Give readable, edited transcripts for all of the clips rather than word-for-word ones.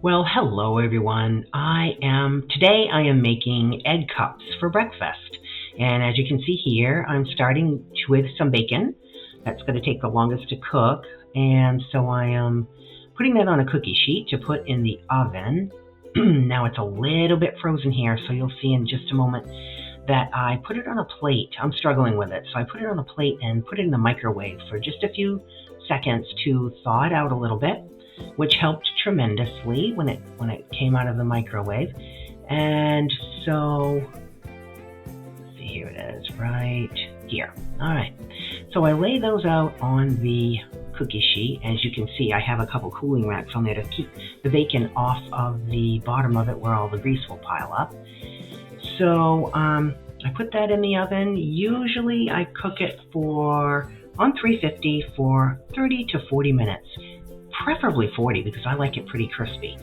Well, hello everyone. Today I am making egg cups for breakfast. And as you can see here, I'm starting with some bacon. That's going to take the longest to cook. And so I am putting that on a cookie sheet to put in the oven. Now it's a little bit frozen here, so you'll see in just a moment that I put it on a plate. I'm struggling with it. So I put it on a plate and put it in the microwave for just a few seconds to thaw it out a little bit, which helped tremendously when it came out of the microwave. And so, let's see, here it is, right here. All right, so I lay those out on the cookie sheet. As you can see, I have a couple cooling racks on there to keep the bacon off of the bottom of it where all the grease will pile up. So I put that in the oven. Usually I cook it on 350 for 30 to 40 minutes. Preferably 40 because I like it pretty crispy.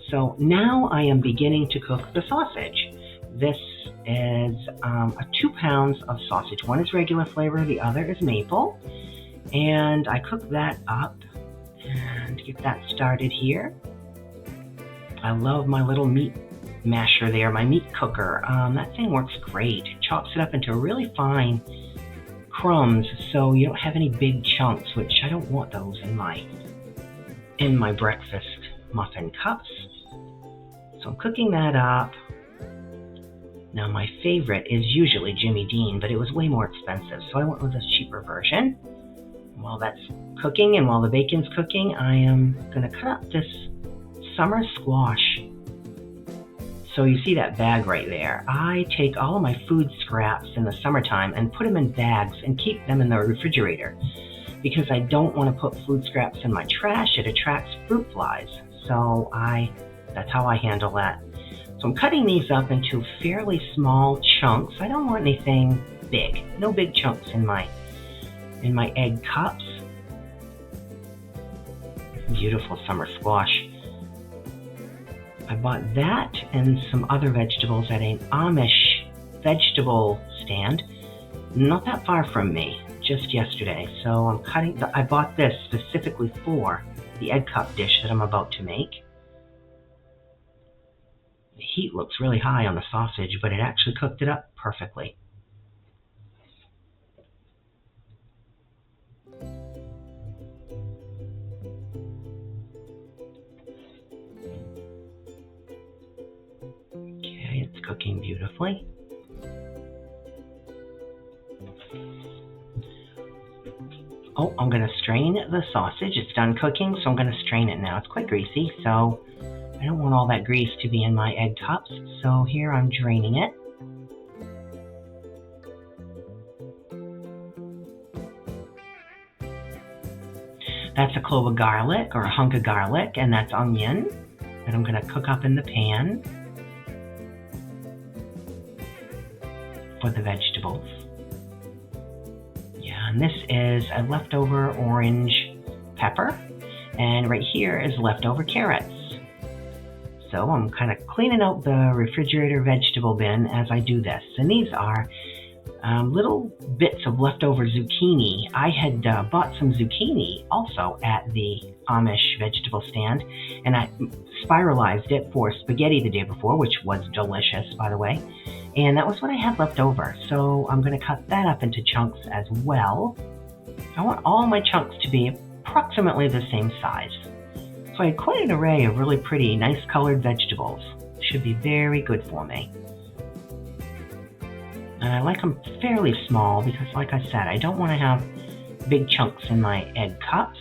So now I am beginning to cook the sausage. This is 2 pounds of sausage. One is regular flavor, the other is maple. And I cook that up and get that started here. I love my little meat masher there, my meat cooker. That thing works great. It chops it up into really fine crumbs, so you don't have any big chunks, which I don't want those in my breakfast muffin cups. So I'm cooking that up. Now my favorite is usually Jimmy Dean, but it was way more expensive, so I went with a cheaper version. While that's cooking and while the bacon's cooking, I am going to cut up this summer squash. So you see that bag right there. I take all of my food scraps in the summertime and put them in bags and keep them in the refrigerator because I don't want to put food scraps in my trash. It attracts fruit flies. So that's how I handle that. So I'm cutting these up into fairly small chunks. I don't want anything big. No big chunks in my egg cups. Beautiful summer squash. I bought that and some other vegetables at an Amish vegetable stand, not that far from me, just yesterday. So I bought this specifically for the egg cup dish that I'm about to make. The heat looks really high on the sausage, but it actually cooked it up perfectly. It's cooking beautifully. Oh, I'm going to strain the sausage. It's done cooking, so I'm going to strain it now. It's quite greasy, so I don't want all that grease to be in my egg cups. So here I'm draining it. That's a clove of garlic or a hunk of garlic, and that's onion that I'm going to cook up in the pan for the vegetables. Yeah, and this is a leftover orange pepper, and right here is leftover carrots. So I'm kind of cleaning out the refrigerator vegetable bin as I do this, and these are little bits of leftover zucchini. I had bought some zucchini also at the Amish vegetable stand, and I spiralized it for spaghetti the day before, which was delicious, by the way. And that was what I had left over. So I'm going to cut that up into chunks as well. I want all my chunks to be approximately the same size. So I had quite an array of really pretty, nice colored vegetables. Should be very good for me. And I like them fairly small because, like I said, I don't want to have big chunks in my egg cups.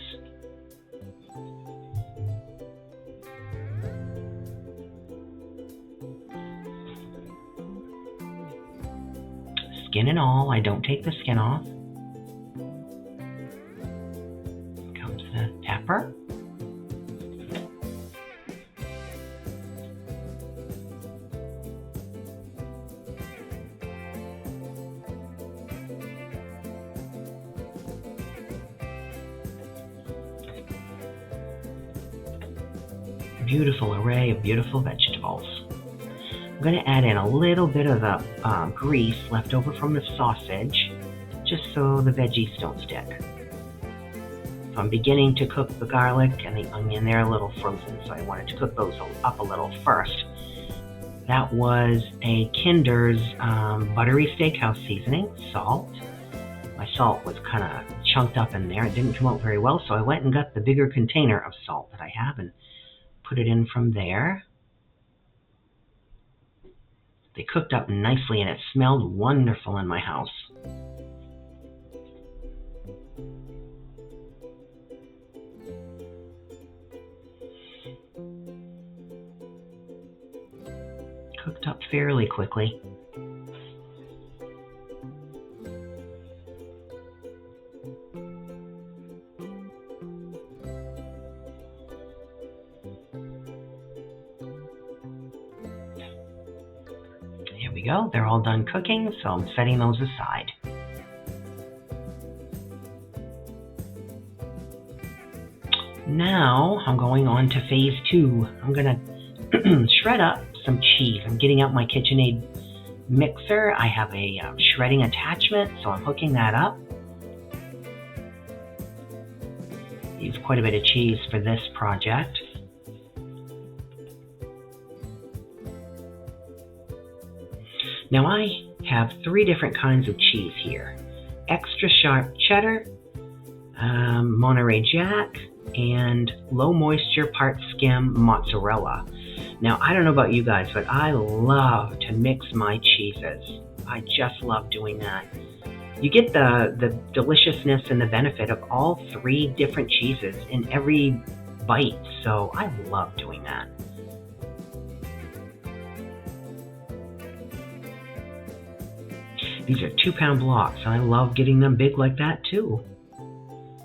Skin and all, I don't take the skin off. Comes the pepper. Beautiful array of beautiful vegetables. I'm going to add in a little bit of the grease left over from the sausage, just so the veggies don't stick. So I'm beginning to cook the garlic and the onion. They're a little frozen, so I wanted to cook those up a little first. That was a Kinder's buttery steakhouse seasoning, salt. My salt was kind of chunked up in there. It didn't come out very well, so I went and got the bigger container of salt that I have and put it in from there. They cooked up nicely and it smelled wonderful in my house. Cooked up fairly quickly. Here we go. They're all done cooking, so I'm setting those aside. Now I'm going on to phase 2. I'm going to shred up some cheese. I'm getting out my KitchenAid mixer. I have a shredding attachment, so I'm hooking that up. Use quite a bit of cheese for this project. Now I have 3 different kinds of cheese here. Extra sharp cheddar, Monterey Jack, and low moisture part skim mozzarella. Now I don't know about you guys, but I love to mix my cheeses. I just love doing that. You get the deliciousness and the benefit of all 3 different cheeses in every bite, so I love doing that. These are 2-pound blocks, and I love getting them big like that too.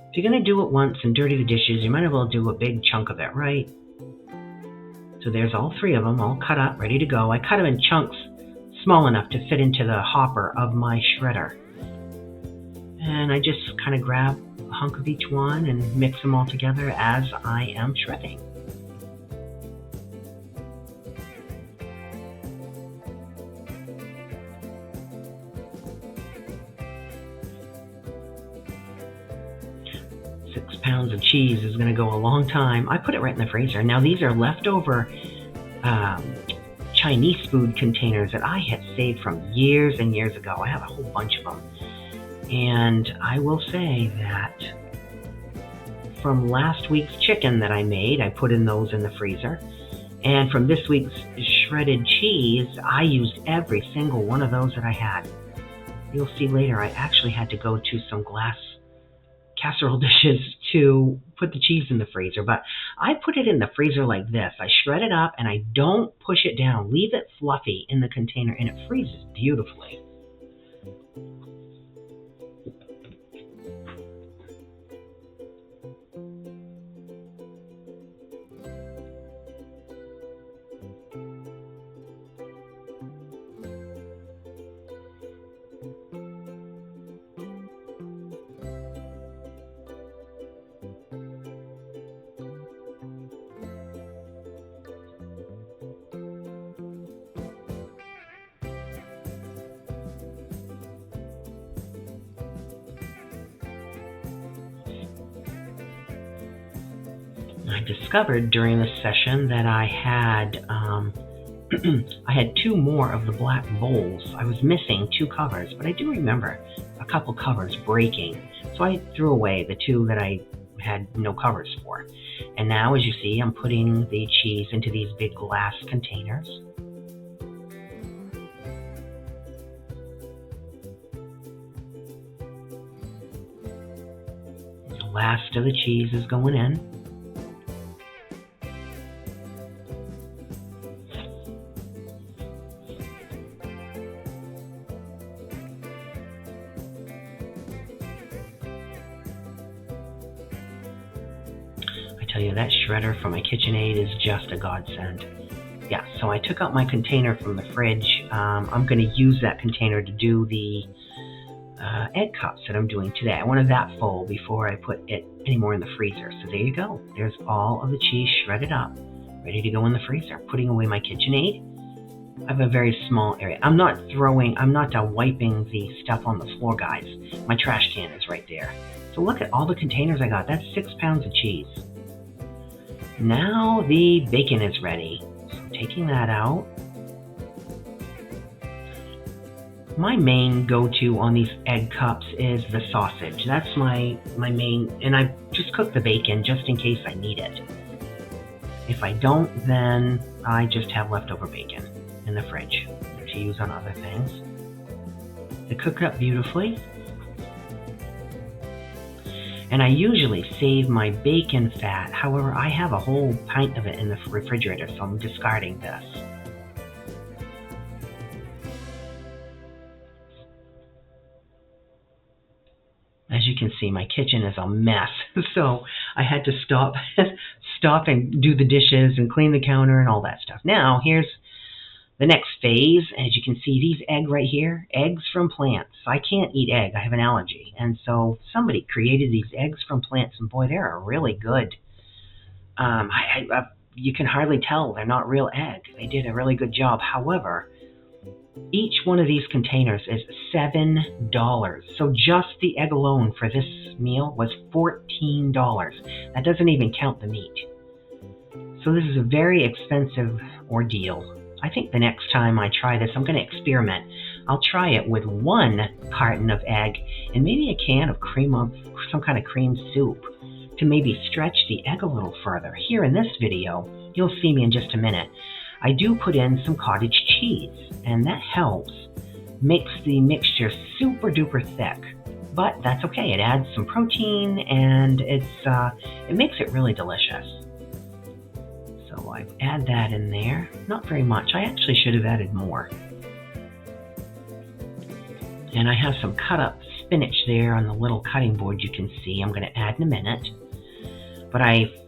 If you're going to do it once and dirty the dishes, you might as well do a big chunk of it, right? So there's all 3 of them, all cut up, ready to go. I cut them in chunks small enough to fit into the hopper of my shredder. And I just kind of grab a hunk of each one and mix them all together as I am shredding. Pounds of cheese is going to go a long time. I put it right in the freezer. Now these are leftover Chinese food containers that I had saved from years and years ago. I have a whole bunch of them. And I will say that from last week's chicken that I made, I put in those in the freezer. And from this week's shredded cheese, I used every single one of those that I had. You'll see later I actually had to go to some glass casserole dishes to put the cheese in the freezer, but I put it in the freezer like this. I shred it up and I don't push it down. Leave it fluffy in the container and it freezes beautifully. I discovered during this session that I had I had 2 more of the black bowls. I was missing 2 covers, but I do remember a couple covers breaking, so I threw away the 2 that I had no covers for. And now, as you see, I'm putting the cheese into these big glass containers. The last of the cheese is going in. Tell you, that shredder from my KitchenAid is just a godsend. Yeah, so I took out my container from the fridge. I'm going to use that container to do the egg cups that I'm doing today. I wanted that full before I put it anymore in the freezer. So there you go. There's all of the cheese shredded up, ready to go in the freezer. Putting away my KitchenAid. I have a very small area. I'm not wiping the stuff on the floor, guys. My trash can is right there. So look at all the containers I got. That's 6 pounds of cheese. Now the bacon is ready. So I'm taking that out. My main go-to on these egg cups is the sausage. That's my main, and I just cook the bacon just in case I need it. If I don't, then I just have leftover bacon in the fridge to use on other things. They cook up beautifully. And I usually save my bacon fat. However, I have a whole pint of it in the refrigerator, so I'm discarding this. As you can see, my kitchen is a mess, so I had to stop and do the dishes and clean the counter and all that stuff. Now, here's the next phase. As you can see, these eggs right here, eggs from plants. I can't eat egg. I have an allergy. And so somebody created these eggs from plants, and boy, they're really good. You can hardly tell they're not real egg. They did a really good job. However, each one of these containers is $7. So just the egg alone for this meal was $14. That doesn't even count the meat. So this is a very expensive ordeal. I think the next time I try this, I'm going to experiment. I'll try it with 1 carton of egg and maybe a can of some kind of cream soup to maybe stretch the egg a little further. Here in this video, you'll see me in just a minute. I do put in some cottage cheese, and that helps. Makes the mixture super duper thick, but that's okay. It adds some protein, and it makes it really delicious. So I add that in there. Not very much. I actually should have added more. And I have some cut up spinach there on the little cutting board you can see. I'm going to add in a minute. But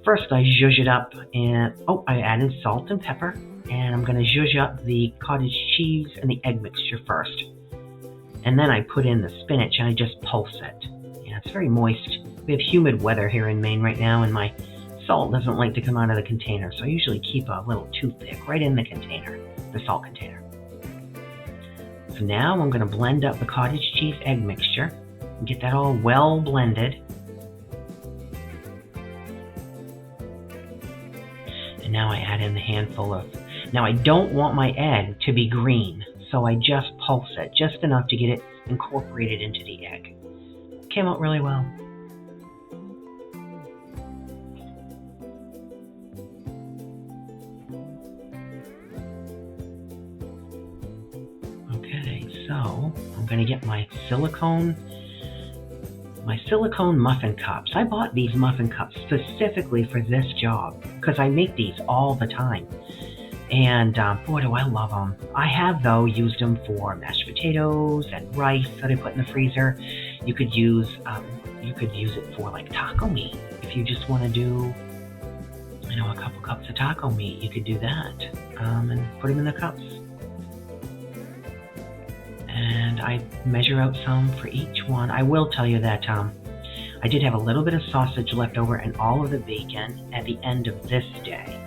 first I zhuzh it up, and I added salt and pepper. And I'm going to zhuzh up the cottage cheese and the egg mixture first. And then I put in the spinach and I just pulse it. Yeah, it's very moist. We have humid weather here in Maine right now, and my salt doesn't like to come out of the container, so I usually keep a little toothpick right in the container, the salt container. So now I'm going to blend up the cottage cheese egg mixture and get that all well blended. And now I add in the handful of... Now I don't want my egg to be green, so I just pulse it, just enough to get it incorporated into the egg. Came out really well. Okay, so I'm going to get my silicone muffin cups. I bought these muffin cups specifically for this job because I make these all the time. And boy, do I love them. I have, though, used them for mashed potatoes and rice that I put in the freezer. You could use it for like taco meat. If you just want to do, a couple cups of taco meat, you could do that and put them in the cups. And I measure out some for each one. I will tell you that I did have a little bit of sausage left over and all of the bacon at the end of this day.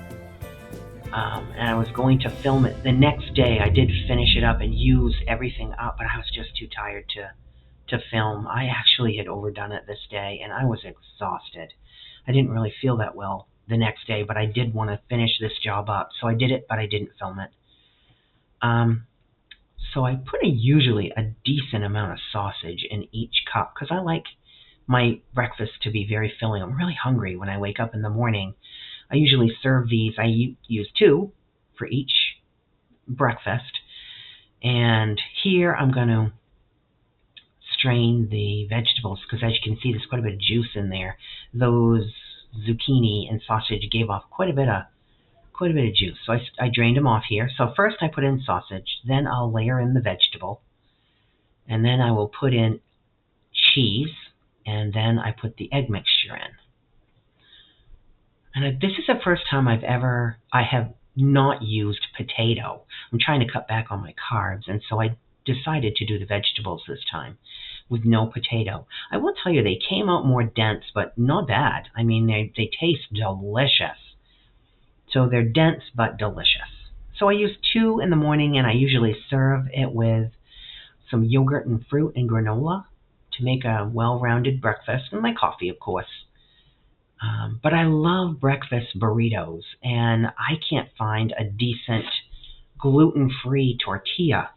And I was going to film it the next day. I did finish it up and use everything up, but I was just too tired to film. I actually had overdone it this day, and I was exhausted. I didn't really feel that well the next day, but I did want to finish this job up. So I did it, but I didn't film it. So I put usually a decent amount of sausage in each cup because I like my breakfast to be very filling. I'm really hungry when I wake up in the morning. I usually serve these. I use 2 for each breakfast. And here I'm going to strain the vegetables because, as you can see, there's quite a bit of juice in there. Those zucchini and sausage gave off quite a bit of juice. So I drained them off here. So first I put in sausage, then I'll layer in the vegetable, and then I will put in cheese, and then I put the egg mixture in. And this is the first time I have not used potato. I'm trying to cut back on my carbs, and so I decided to do the vegetables this time with no potato. I will tell you, they came out more dense, but not bad. I mean, they taste delicious. So they're dense but delicious. So I use 2 in the morning, and I usually serve it with some yogurt and fruit and granola to make a well-rounded breakfast, and my coffee, of course. But I love breakfast burritos, and I can't find a decent gluten-free tortilla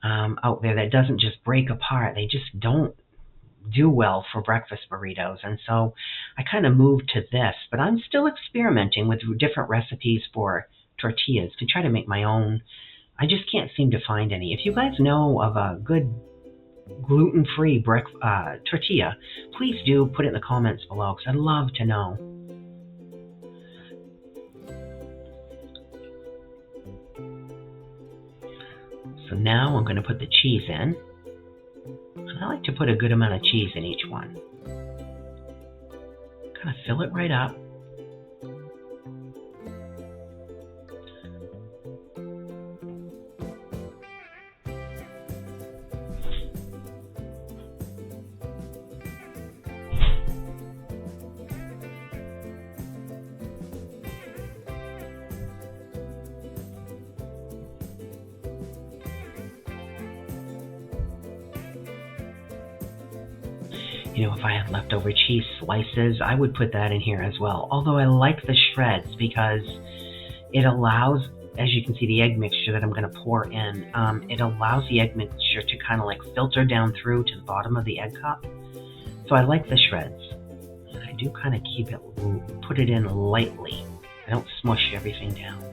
out there that doesn't just break apart. They just don't do well for breakfast burritos, and so I kind of moved to this, but I'm still experimenting with different recipes for tortillas to try to make my own. I just can't seem to find any. If you guys know of a good gluten-free tortilla, please do put it in the comments below, because I'd love to know. So now I'm going to put the cheese in. And I like to put a good amount of cheese in each one. Kind of fill it right up. You know, if I had leftover cheese slices, I would put that in here as well. Although I like the shreds because it allows, as you can see, the egg mixture that I'm going to pour in, it allows the egg mixture to kind of like filter down through to the bottom of the egg cup. So I like the shreds. And I do kind of put it in lightly. I don't smush everything down.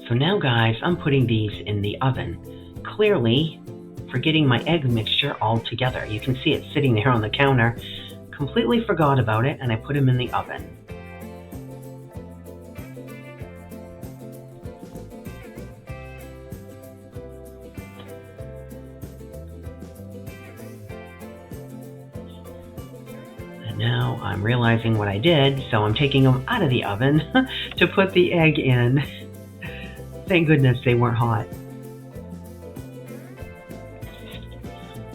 So now, guys, I'm putting these in the oven. Clearly, forgetting my egg mixture altogether. You can see it sitting there on the counter. Completely forgot about it, and I put them in the oven. And now I'm realizing what I did, so I'm taking them out of the oven to put the egg in. Thank goodness they weren't hot.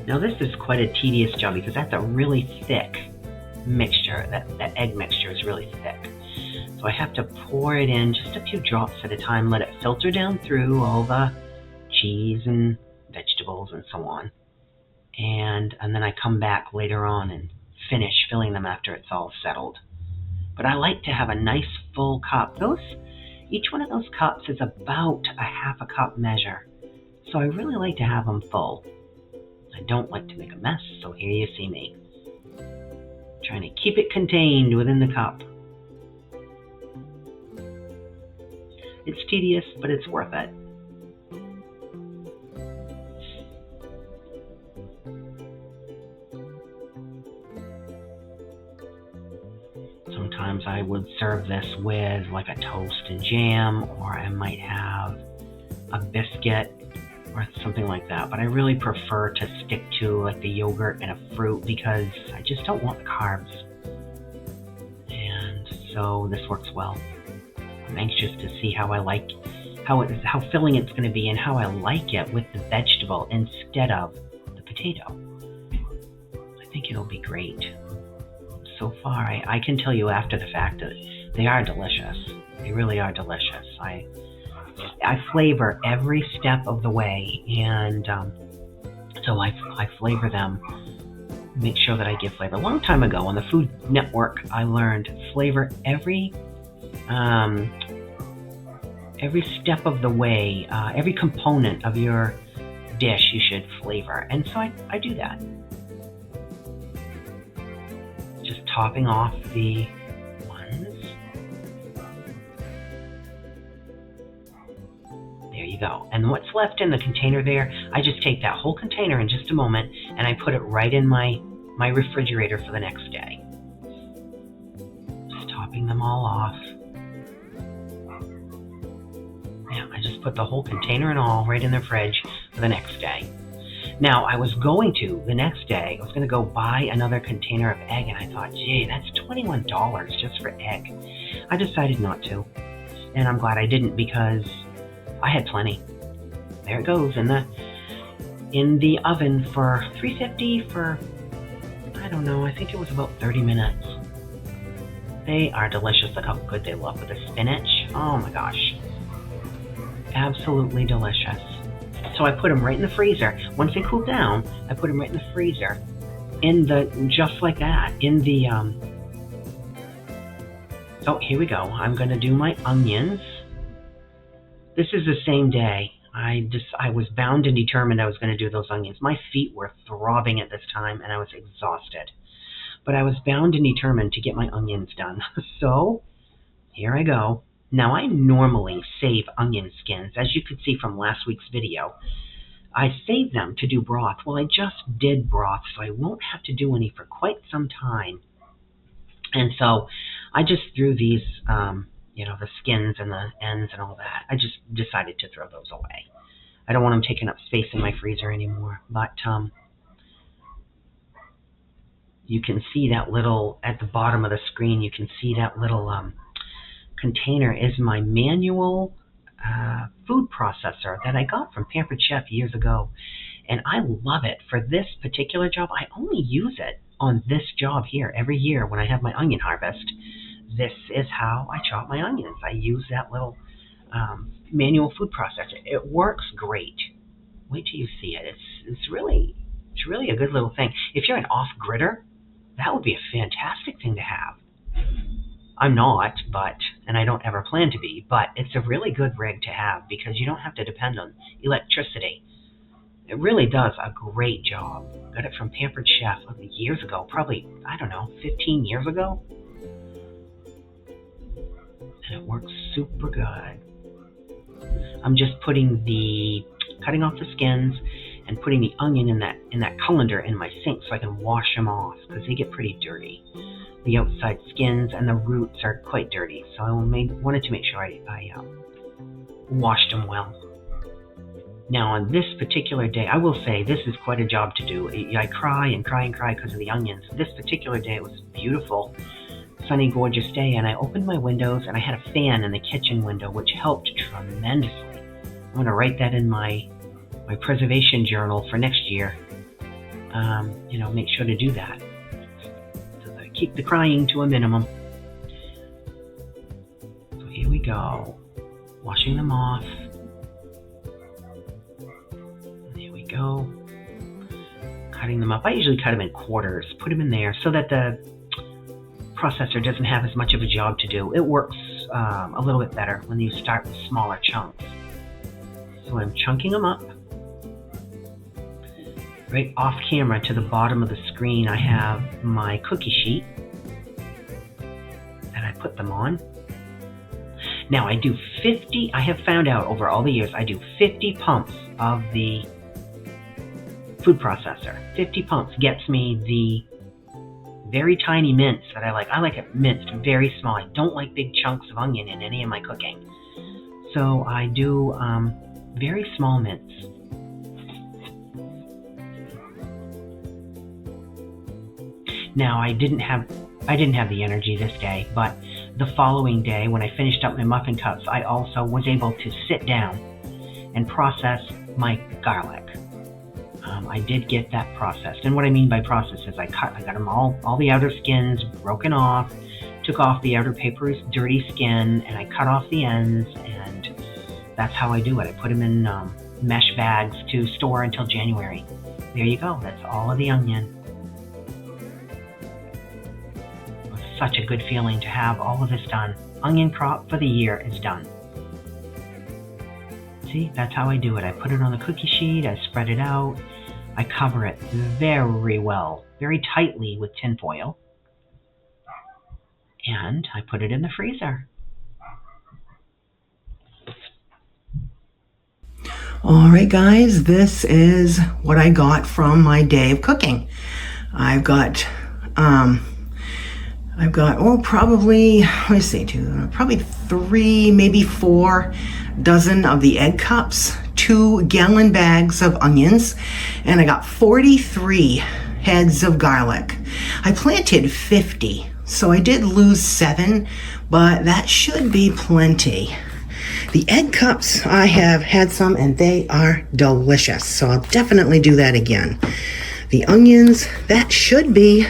Now this is quite a tedious job because that's a really thick mixture. That egg mixture is really thick. So I have to pour it in just a few drops at a time, let it filter down through all the cheese and vegetables and so on. And then I come back later on and finish filling them after it's all settled. But I like to have a nice full cup. Each one of those cups is about a half a cup measure, so I really like to have them full. I don't like to make a mess, so here you see me. Trying to keep it contained within the cup. It's tedious, but it's worth it. Sometimes I would serve this with like a toast and jam, or I might have a biscuit or something like that. But I really prefer to stick to like the yogurt and a fruit because I just don't want the carbs. And so this works well. I'm anxious to see how filling it's going to be and how I like it with the vegetable instead of the potato. I think it'll be great. So far, I can tell you after the fact that they are delicious. They really are delicious. I flavor every step of the way, and so I flavor them, make sure that I give flavor. A long time ago on the Food Network, I learned flavor every step of the way, every component of your dish you should flavor, and so I do that. Just topping off the ones. There you go. And what's left in the container there, I just take that whole container in just a moment and I put it right in my refrigerator for the next day. Just topping them all off. Yeah, I just put the whole container and all right in the fridge for the next day. Now, I was going to, the next day, I was going to go buy another container of egg, and I thought, gee, that's $21 just for egg. I decided not to, and I'm glad I didn't because I had plenty. There it goes in the oven for 350 for, I don't know, I think it was about 30 minutes. They are delicious. Look how good they look with the spinach. Oh my gosh. Absolutely delicious. So I put them right in the freezer. Once they cool down, I put them right in the freezer, just like that, so here we go. I'm going to do my onions. This is the same day. I was bound and determined I was going to do those onions. My feet were throbbing at this time, and I was exhausted. But I was bound and determined to get my onions done. So here I go. Now, I normally save onion skins, as you could see from last week's video. I save them to do broth. Well, I just did broth, so I won't have to do any for quite some time. And so I just threw these, the skins and the ends and all that. I just decided to throw those away. I don't want them taking up space in my freezer anymore. But you can see that little, at the bottom of the screen, you can see that little container is my manual food processor that I got from Pampered Chef years ago. And I love it. For this particular job, I only use it on this job here every year when I have my onion harvest. This is how I chop my onions. I use that little manual food processor. It works great. Wait till you see it. It's really a good little thing. If you're an off-gritter, that would be a fantastic thing to have. I'm not, and I don't ever plan to be, but it's a really good rig to have because you don't have to depend on electricity. It really does a great job. Got it from Pampered Chef years ago, probably, 15 years ago. And it works super good. I'm just cutting off the skins and putting the onion in that colander in my sink so I can wash them off because they get pretty dirty. The outside skins and the roots are quite dirty, so I wanted to make sure I washed them well. Now, on this particular day, I will say this is quite a job to do. I cry and cry and cry because of the onions. This particular day, it was beautiful, sunny, gorgeous day, and I opened my windows, and I had a fan in the kitchen window, which helped tremendously. I'm going to write that in my preservation journal for next year. Make sure to do that. So that I keep the crying to a minimum. So here we go. Washing them off. There we go. Cutting them up. I usually cut them in quarters. Put them in there so that the processor doesn't have as much of a job to do. It works a little bit better when you start with smaller chunks. So I'm chunking them up. Right off camera to the bottom of the screen, I have my cookie sheet that I put them on. Now I do 50, I have found out over all the years, I do 50 pumps of the food processor. 50 pumps gets me the very tiny mince that I like. I like it minced very small. I don't like big chunks of onion in any of my cooking. So I do very small mince. Now I didn't have the energy this day, but the following day when I finished up my muffin cups, I also was able to sit down and process my garlic. I did get that processed, and what I mean by process is I got them all the outer skins broken off, took off the outer paper's dirty skin, and I cut off the ends, and that's how I do it. I put them in mesh bags to store until January. There you go. That's all of the onion. It was such a good feeling to have all of this done. Onion crop for the year is done. See, that's how I do it. I put it on the cookie sheet, I spread it out, I cover it very well, very tightly with tin foil, and I put it in the freezer. All right, guys, this is what I got from my day of cooking. I've got probably 3, maybe 4 dozen of the egg cups 2-gallon bags of onions, and I got 43 heads of garlic. I planted 50, so I did lose 7, but that should be plenty. The egg cups, I have had some and they are delicious, so I'll definitely do that again. The onions, that should be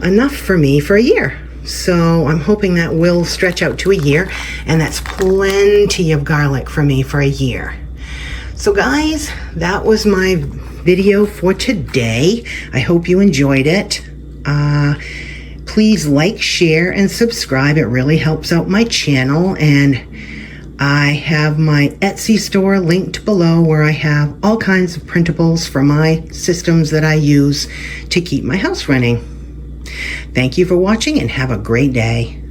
enough for me for a year. So I'm hoping that will stretch out to a year, and that's plenty of garlic for me for a year. So guys, that was my video for today. I hope you enjoyed it. Please like, share, and subscribe. It really helps out my channel, and I have my Etsy store linked below where I have all kinds of printables for my systems that I use to keep my house running. Thank you for watching and have a great day.